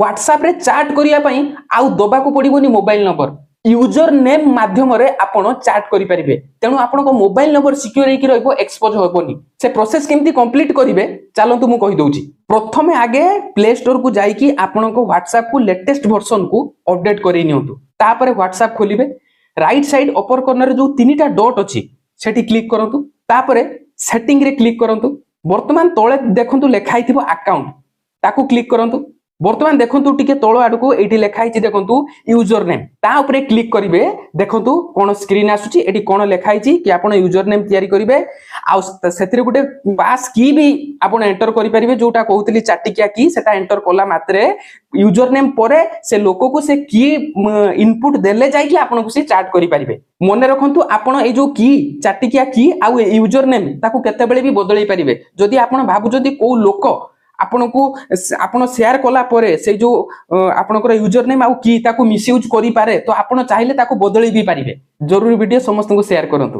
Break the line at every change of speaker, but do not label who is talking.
WhatsApp रे chat करिया पई आउ दबा को पड़िबोनी मोबाइल नंबर यूजर नेम माध्यम रे आपण चैट करि परिबे तेनु आपण को मोबाइल नंबर सिक्योर हेकि रहइबो एक्सपोज होबोनी से प्रोसेस केमती कंप्लीट करिवे चलंतु मु कहि दोउची प्रथमे आगे प्ले स्टोर को जाई कि आपण को WhatsApp को लेटेस्ट वर्जन को अपडेट करि नियंतु तापरे WhatsApp खोलिबे राइट साइड अपर कॉर्नर रे जो तीनटा डॉट अछि सेठी क्लिक करंतु तापरे सेटिंग रे क्लिक करंतु वर्तमान तळे देखंतु लेखाई थिबो अकाउंट ताकू क्लिक करंतु वर्तमान देखंतु टिके तळ आडको एठी लेखाई छि देखंतु यूजर नेम ता ऊपर क्लिक करिवे देखंतु कोन स्क्रीन आसुछि एठी कोन लेखाई छि कि आपण यूजर नेम तयारी करिवे आ सेथिरे गुटे पास की भी आपण एंटर करि परिवे जोटा कहउतली चाटिकिया की सेटा एंटर कोला मात्रे यूजर नेम परे से लोको को से की इनपुट देले जाय कि आपण को से चैट करि परिवे मने रखंतु आपण ए जो की चाटिकिया की आ यूजर नेम ताकू केते बेले भी बदलै परिवे जदि आपण भाबु जदि को लोको आपण को आपण शेयर कला परे से जो आपनकर यूजर नेम आउ की ताकू मिसयूज करि पारे तो आपण चाहिले ताकू बदलै भी पारिबे जरूरी वीडियो समस्त को शेयर करंतु।